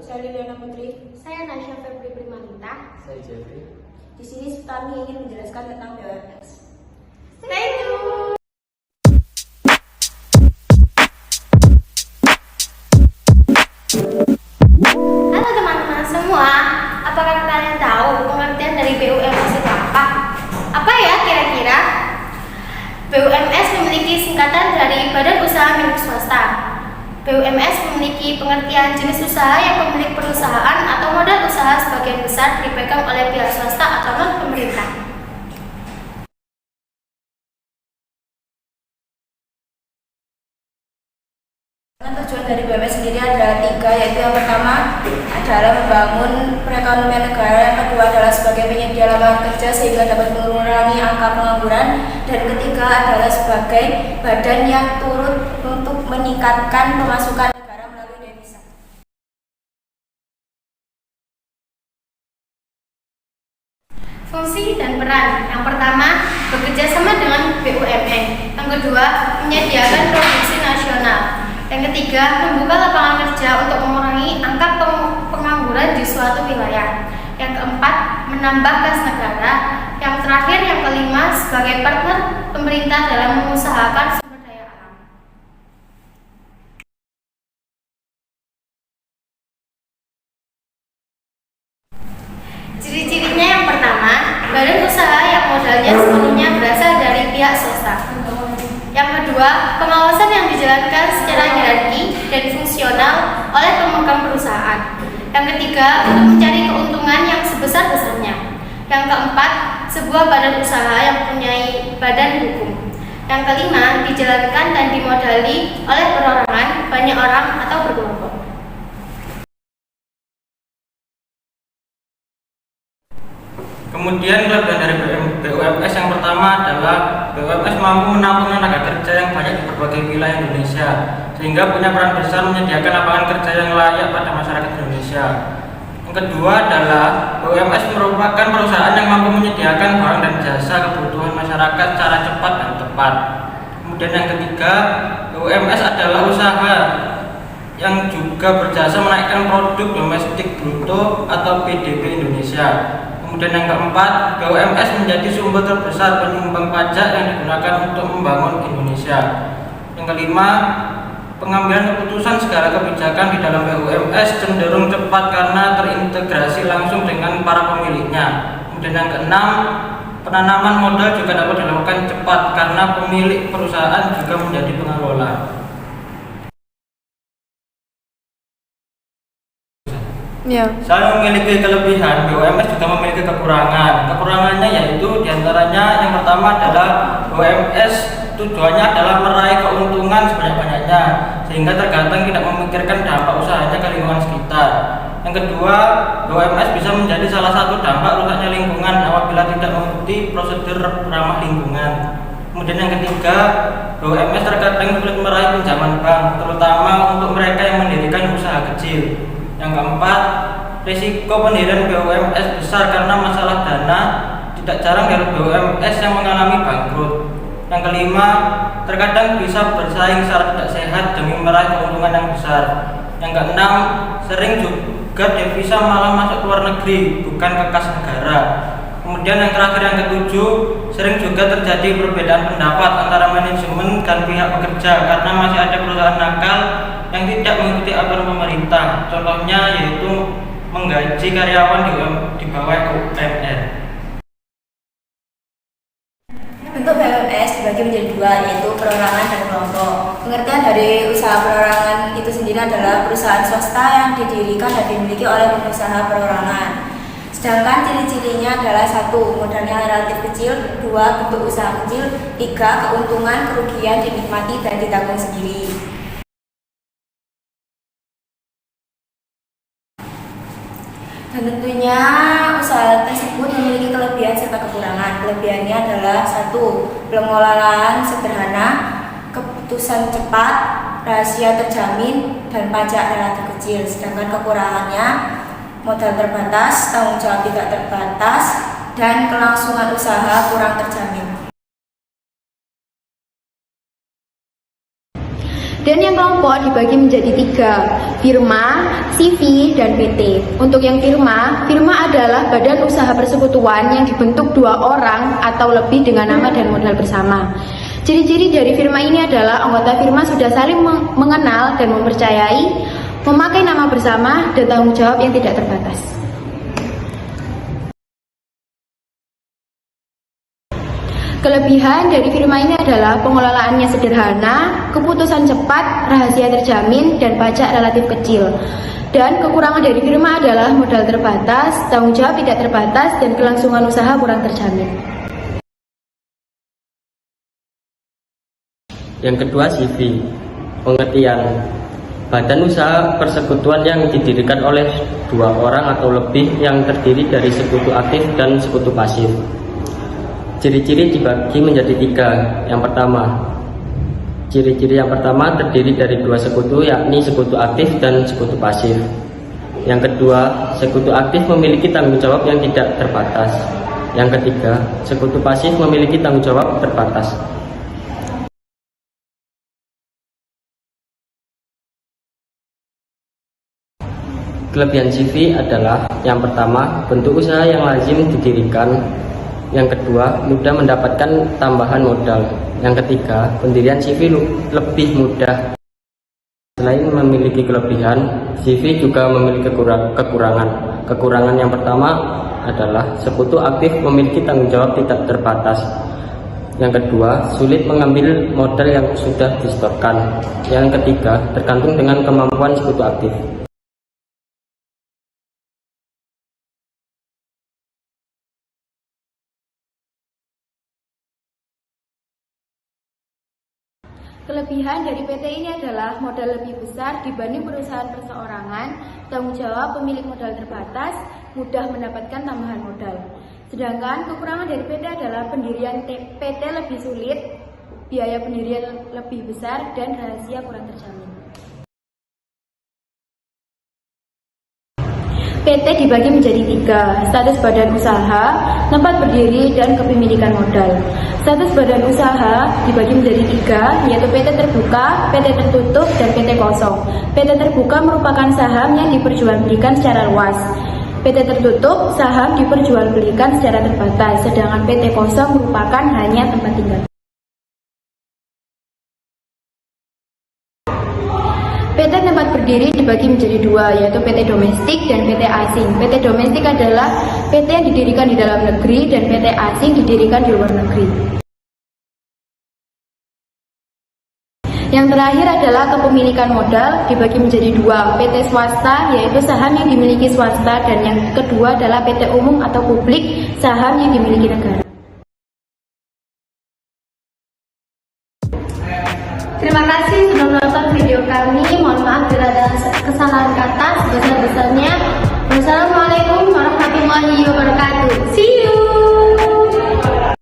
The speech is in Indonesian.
Saya Liliana Putri. Saya Nasya Febri Primalita. Saya Jeffrey. Di sini kami ingin menjelaskan tentang BUMS. Stay tune. Halo teman-teman semua, apakah kalian tahu pengertian dari BUMS itu apa? Apa ya kira-kira? BUMS memiliki singkatan dari Badan Usaha Milik Swasta. BUMS memiliki pengertian jenis usaha yang pemilik perusahaan atau modal usaha sebagian besar dipegang oleh pihak swasta atau non-pemerintah. Tujuan dari BUMS sendiri ada 3, yaitu yang pertama adalah membangun perekonomian negara, yang kedua adalah sebagai penyedia lapangan kerja sehingga dapat mengurangi angka pengangguran, dan ketiga adalah sebagai badan yang turut untuk meningkatkan pemasukan negara melalui devisa. Fungsi dan peran. Yang pertama, bekerja sama dengan BUMN. Yang kedua, menyediakan produksi nasional. Yang ketiga, membuka lapangan kerja untuk mengurangi angka pengangguran di suatu wilayah. Yang keempat, menambah kas negara. Yang terakhir, yang kelima, sebagai partner pemerintah dalam mengusahakan sumber daya alam. Ciri-cirinya yang pertama, badan usaha yang modalnya sepenuhnya berasal dari pihak swasta. Yang kedua, pengawasan yang dijalankan secara hierarki dan fungsional oleh pemegang perusahaan. Yang ketiga, untuk mencari keuntungan yang sebesar-besarnya. Yang keempat, sebuah badan usaha yang mempunyai badan hukum. Yang kelima, dijalankan dan dimodali oleh perorangan, banyak orang, atau berkelompok. Kemudian kelebihan dari BUMS yang pertama adalah BUMS mampu menampung tenaga kerja yang banyak di berbagai wilayah Indonesia, sehingga punya peran besar menyediakan lapangan kerja yang layak pada masyarakat Indonesia. Yang kedua adalah BUMS merupakan perusahaan yang mampu menyediakan barang dan jasa kebutuhan masyarakat secara cepat dan tepat. Kemudian yang ketiga, BUMS adalah usaha yang juga berjasa menaikkan produk domestik bruto atau PDB Indonesia. Kemudian yang keempat, BUMS menjadi sumber terbesar penyumbang pajak yang digunakan untuk membangun Indonesia. Yang kelima, pengambilan keputusan segala kebijakan di dalam BUMS cenderung cepat karena terintegrasi langsung dengan para pemiliknya. Kemudian yang keenam, penanaman modal juga dapat dilakukan cepat karena pemilik perusahaan juga menjadi pengelola. Selain memiliki kelebihan, BUMS juga memiliki kekurangan. Kekurangannya yaitu diantaranya yang pertama adalah BUMS tujuannya adalah meraih keuntungan sebanyak-banyaknya, sehingga terkadang tidak memikirkan dampak usahanya ke lingkungan sekitar. Yang kedua, BUMS bisa menjadi salah satu dampak rusaknya lingkungan apabila tidak mengikuti prosedur ramah lingkungan. Kemudian yang ketiga, BUMS terkadang sulit meraih pinjaman bank, terutama untuk mereka yang mendirikan usaha kecil. Yang keempat, risiko pendirian BUMS besar karena masalah dana. Tidak jarang dari BUMS yang mengalami bangkrut. Yang kelima, terkadang bisa bersaing secara tidak sehat demi meraih keuntungan yang besar. Yang keenam, sering juga devisa malah masuk ke luar negeri, bukan ke kas negara. Kemudian yang terakhir, yang ketujuh, sering juga terjadi perbedaan pendapat antara manajemen dan pihak pekerja karena masih ada perusahaan nakal yang tidak mengikuti aturan pemerintah. Contohnya yaitu menggaji karyawan di bawah UMR. Bentuk BUMS dibagi menjadi 2, yaitu perorangan dan kelompok. Pengertian dari usaha perorangan itu sendiri adalah perusahaan swasta yang didirikan dan dimiliki oleh pengusaha perorangan. Sedangkan ciri-cirinya adalah 1, modalnya relatif kecil, 2, bentuk usaha kecil, 3, keuntungan kerugian dinikmati dan ditanggung sendiri. Dan tentunya usaha tersebut memiliki kelebihan serta kekurangan. Kelebihannya adalah 1, pengelolaan sederhana, keputusan cepat, rahasia terjamin, dan pajak relatif kecil. Sedangkan kekurangannya, modal terbatas, tanggung jawab tidak terbatas, dan kelangsungan usaha kurang terjamin. Dan yang kelompok dibagi menjadi 3, firma, CV, dan PT. Untuk yang firma adalah badan usaha persekutuan yang dibentuk 2 orang atau lebih dengan nama dan modal bersama. Ciri-ciri dari firma ini adalah anggota firma sudah saling mengenal dan mempercayai, memakai nama bersama, dan tanggung jawab yang tidak terbatas. Kelebihan dari firma ini adalah pengelolaannya sederhana, keputusan cepat, rahasia terjamin, dan pajak relatif kecil. Dan kekurangan dari firma adalah modal terbatas, tanggung jawab tidak terbatas, dan kelangsungan usaha kurang terjamin. Yang kedua, CV. Pengertian: badan usaha persekutuan yang didirikan oleh 2 orang atau lebih yang terdiri dari sekutu aktif dan sekutu pasif. Ciri-ciri dibagi menjadi 3. Yang pertama, ciri-ciri yang pertama terdiri dari 2 sekutu, yakni sekutu aktif dan sekutu pasif. Yang kedua, sekutu aktif memiliki tanggung jawab yang tidak terbatas. Yang ketiga, sekutu pasif memiliki tanggung jawab terbatas. Kelebihan CV adalah: yang pertama, bentuk usaha yang lazim didirikan. Yang kedua, mudah mendapatkan tambahan modal. Yang ketiga, pendirian CV lebih mudah. Selain memiliki kelebihan, CV juga memiliki kekurangan. Kekurangan yang pertama adalah sekutu aktif memiliki tanggung jawab tidak terbatas. Yang kedua, sulit mengambil modal yang sudah disetorkan. Yang ketiga, tergantung dengan kemampuan sekutu aktif. Kelebihan dari PT ini adalah modal lebih besar dibanding perusahaan perseorangan, tanggung jawab pemilik modal terbatas, mudah mendapatkan tambahan modal. Sedangkan kekurangan dari PT adalah pendirian PT lebih sulit, biaya pendirian lebih besar, dan rahasia kurang terjamin. PT dibagi menjadi 3, status badan usaha, tempat berdiri, dan kepemilikan modal. Status badan usaha dibagi menjadi 3, yaitu PT terbuka, PT tertutup, dan PT kosong. PT terbuka merupakan saham yang diperjualbelikan secara luas. PT tertutup, saham diperjualbelikan secara terbatas, sedangkan PT kosong merupakan hanya tempat tinggal. PT tempat berdiri dibagi menjadi 2, yaitu PT domestik dan PT asing. PT domestik adalah PT yang didirikan di dalam negeri dan PT asing didirikan di luar negeri. Yang terakhir adalah kepemilikan modal dibagi menjadi 2, PT swasta yaitu saham yang dimiliki swasta, dan yang kedua adalah PT umum atau publik, saham yang dimiliki negara. Terima kasih sudah menonton video kami.